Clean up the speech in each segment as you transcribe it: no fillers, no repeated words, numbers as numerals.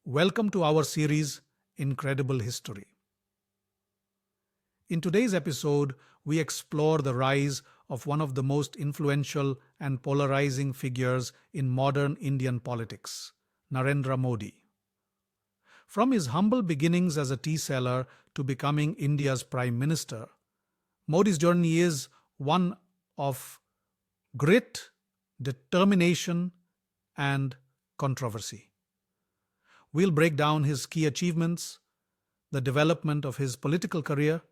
Welcome to our series, Incredible History. In today's episode, we explore the rise of one of the most influential and polarizing figures in modern Indian politics, Narendra Modi. From his humble beginnings as a tea seller to becoming India's Prime Minister, Modi's journey is one of grit, determination, and controversy. We'll break down his key achievements, the development of his political career,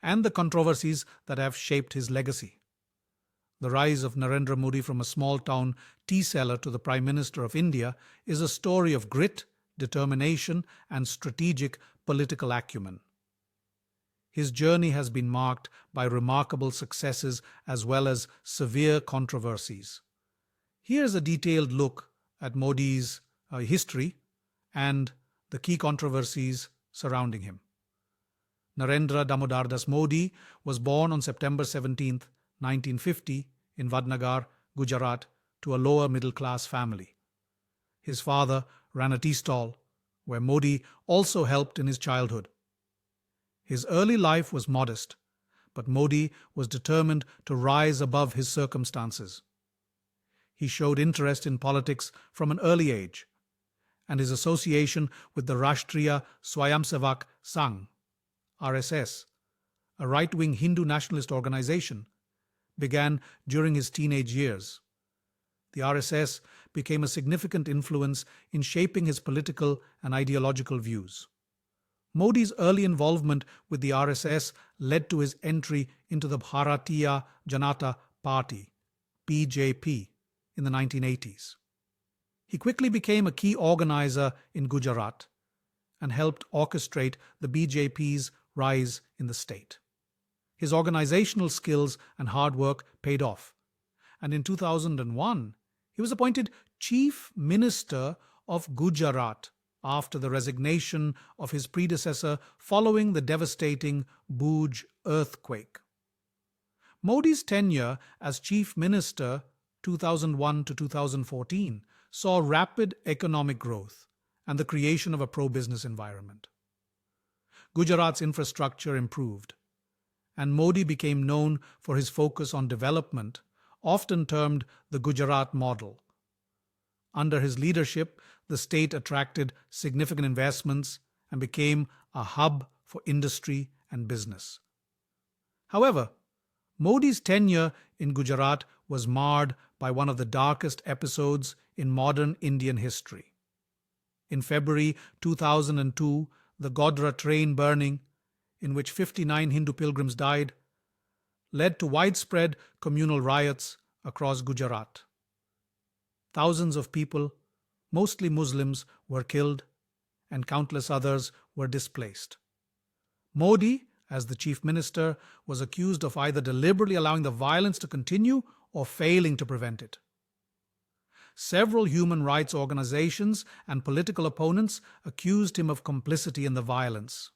and the controversies that have shaped his legacy. The rise of Narendra Modi from a small town tea seller to the Prime Minister of India is a story of grit, determination, and strategic political acumen. His journey has been marked by remarkable successes as well as severe controversies. Here's a detailed look at Modi's history and the key controversies surrounding him. Narendra Damodardas Modi was born on September 17, 1950, in Vadnagar, Gujarat, to a lower middle-class family. His father ran a tea stall, where Modi also helped in his childhood. His early life was modest, but Modi was determined to rise above his circumstances. He showed interest in politics from an early age, and his association with the Rashtriya Swayamsevak Sangh, RSS, a right-wing Hindu nationalist organization, began during his teenage years. The RSS became a significant influence in shaping his political and ideological views. Modi's early involvement with the RSS led to his entry into the Bharatiya Janata Party, BJP, in the 1980s. He quickly became a key organizer in Gujarat and helped orchestrate the BJP's rise in the state. His organizational skills and hard work paid off, and in 2001, he was appointed Chief Minister of Gujarat after the resignation of his predecessor following the devastating Bhuj earthquake. Modi's tenure as Chief Minister 2001 to 2014 saw rapid economic growth and the creation of a pro-business environment. Gujarat's infrastructure improved, and Modi became known for his focus on development, often termed the Gujarat model. Under his leadership, the state attracted significant investments and became a hub for industry and business. However, Modi's tenure in Gujarat was marred by one of the darkest episodes in modern Indian history. In February 2002, the Godhra train burning, in which 59 Hindu pilgrims died, led to widespread communal riots across Gujarat. Thousands of people, mostly Muslims, were killed, and countless others were displaced. Modi, as the chief minister, was accused of either deliberately allowing the violence to continue or failing to prevent it. Several human rights organizations and political opponents accused him of complicity in the violence.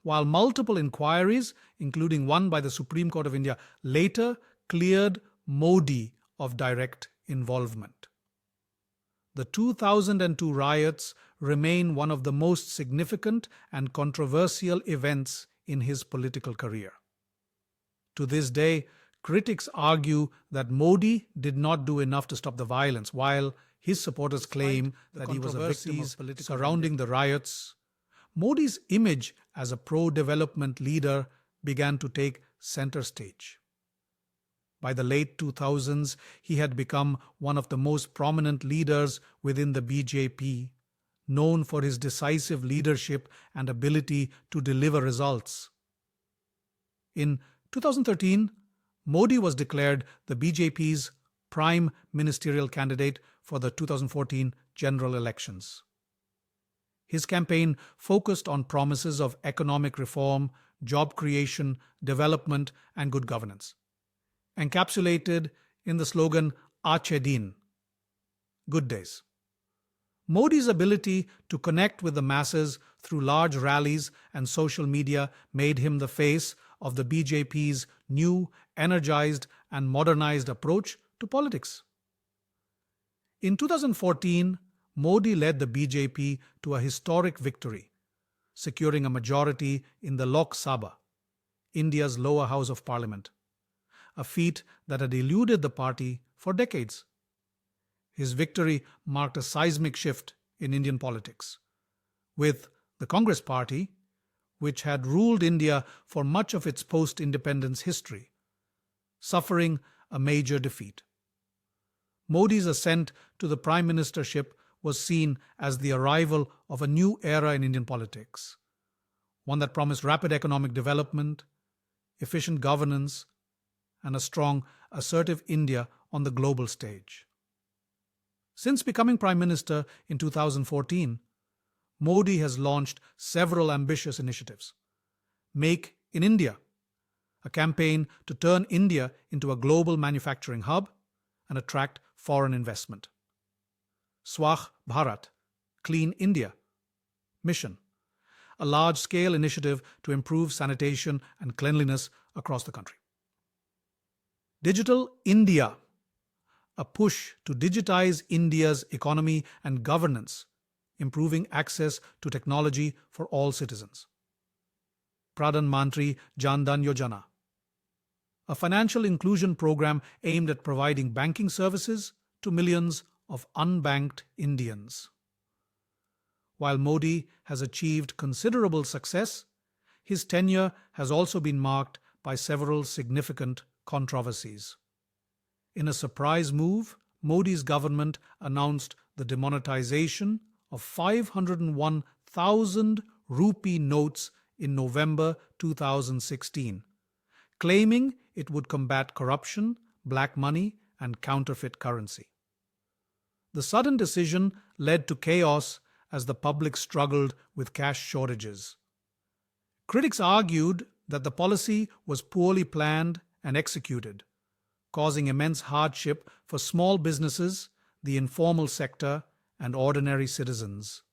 While multiple inquiries, including one by the Supreme Court of India, later cleared Modi of direct involvement. The 2002 riots remain one of the most significant and controversial events in his political career. To this day, critics argue that Modi did not do enough to stop the violence, while his supporters claim that he was a victim of political surrounding the riots. Modi's image as a pro-development leader began to take center stage. By the late 2000s, he had become one of the most prominent leaders within the BJP, known for his decisive leadership and ability to deliver results. In 2013, Modi was declared the BJP's prime ministerial candidate for the 2014 general elections. His campaign focused on promises of economic reform, job creation, development, and good governance, encapsulated in the slogan Ache Din, good days. Modi's ability to connect with the masses through large rallies and social media made him the face of the BJP's new, energized, and modernized approach to politics. In 2014, Modi led the BJP to a historic victory, securing a majority in the Lok Sabha, India's lower house of parliament, a feat that had eluded the party for decades. His victory marked a seismic shift in Indian politics, with the Congress Party, which had ruled India for much of its post-independence history, suffering a major defeat. Modi's ascent to the prime ministership was seen as the arrival of a new era in Indian politics, one that promised rapid economic development, efficient governance, and a strong, assertive India on the global stage. Since becoming Prime Minister in 2014, Modi has launched several ambitious initiatives. Make in India, a campaign to turn India into a global manufacturing hub and attract foreign investment. Swachh Bharat, Clean India mission, a large-scale initiative to improve sanitation and cleanliness across the country. Digital India, a push to digitize India's economy and governance, improving access to technology for all citizens. Pradhan Mantri Jan Dhan Yojana, a financial inclusion program aimed at providing banking services to millions of unbanked Indians. While Modi has achieved considerable success, his tenure has also been marked by several significant controversies. In a surprise move, Modi's government announced the demonetization of 501,000 rupee notes in November 2016, claiming it would combat corruption, black money, and counterfeit currency. The sudden decision led to chaos as the public struggled with cash shortages. Critics argued that the policy was poorly planned and executed, causing immense hardship for small businesses, the informal sector, and ordinary citizens.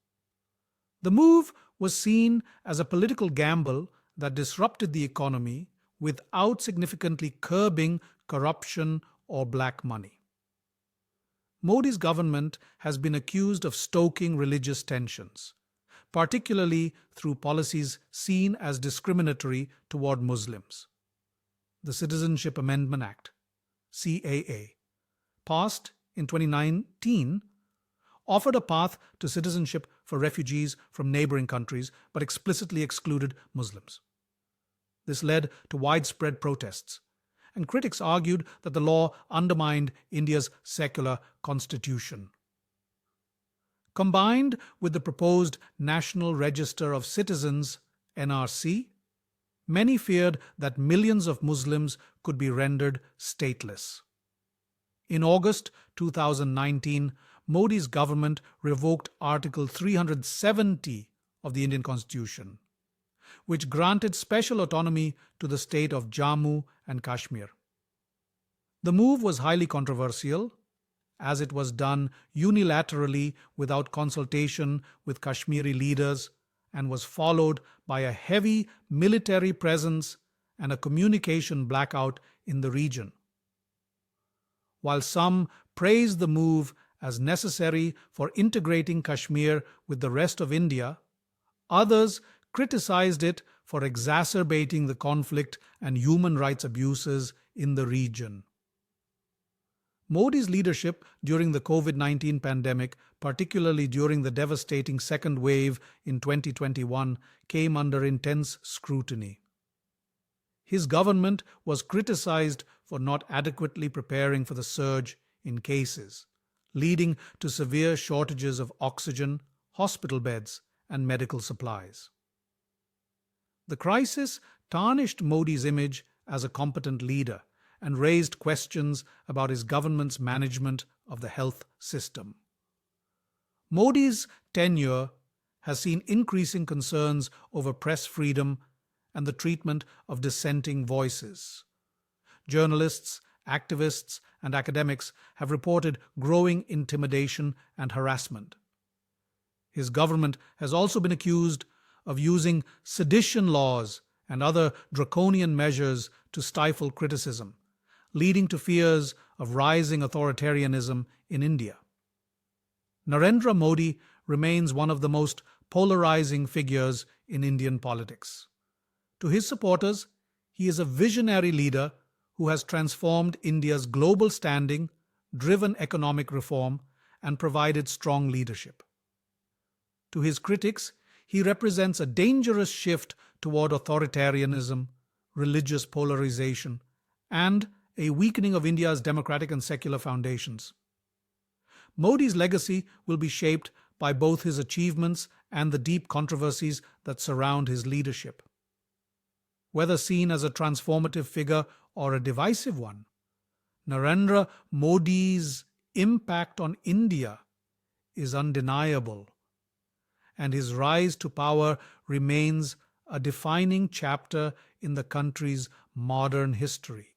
The move was seen as a political gamble that disrupted the economy without significantly curbing corruption or black money. Modi's government has been accused of stoking religious tensions, particularly through policies seen as discriminatory toward Muslims. The Citizenship Amendment Act, CAA, passed in 2019, offered a path to citizenship for refugees from neighboring countries but explicitly excluded Muslims. This led to widespread protests, and critics argued that the law undermined India's secular constitution. Combined with the proposed National Register of Citizens, NRC, many feared that millions of Muslims could be rendered stateless. In August 2019, Modi's government revoked Article 370 of the Indian Constitution, which granted special autonomy to the state of Jammu and Kashmir. The move was highly controversial, as it was done unilaterally without consultation with Kashmiri leaders and was followed by a heavy military presence and a communication blackout in the region. While some praised the move as necessary for integrating Kashmir with the rest of India, others criticized it for exacerbating the conflict and human rights abuses in the region. Modi's leadership during the COVID-19 pandemic, particularly during the devastating second wave in 2021, came under intense scrutiny. His government was criticized for not adequately preparing for the surge in cases, leading to severe shortages of oxygen, hospital beds, and medical supplies. The crisis tarnished Modi's image as a competent leader and raised questions about his government's management of the health system. Modi's tenure has seen increasing concerns over press freedom and the treatment of dissenting voices. Journalists, activists, and academics have reported growing intimidation and harassment. His government has also been accused of using sedition laws and other draconian measures to stifle criticism, leading to fears of rising authoritarianism in India. Narendra Modi remains one of the most polarizing figures in Indian politics. To his supporters, he is a visionary leader who has transformed India's global standing, driven economic reform, and provided strong leadership. To his critics, he represents a dangerous shift toward authoritarianism, religious polarization, and a weakening of India's democratic and secular foundations. Modi's legacy will be shaped by both his achievements and the deep controversies that surround his leadership. Whether seen as a transformative figure or a divisive one, Narendra Modi's impact on India is undeniable, and his rise to power remains a defining chapter in the country's modern history.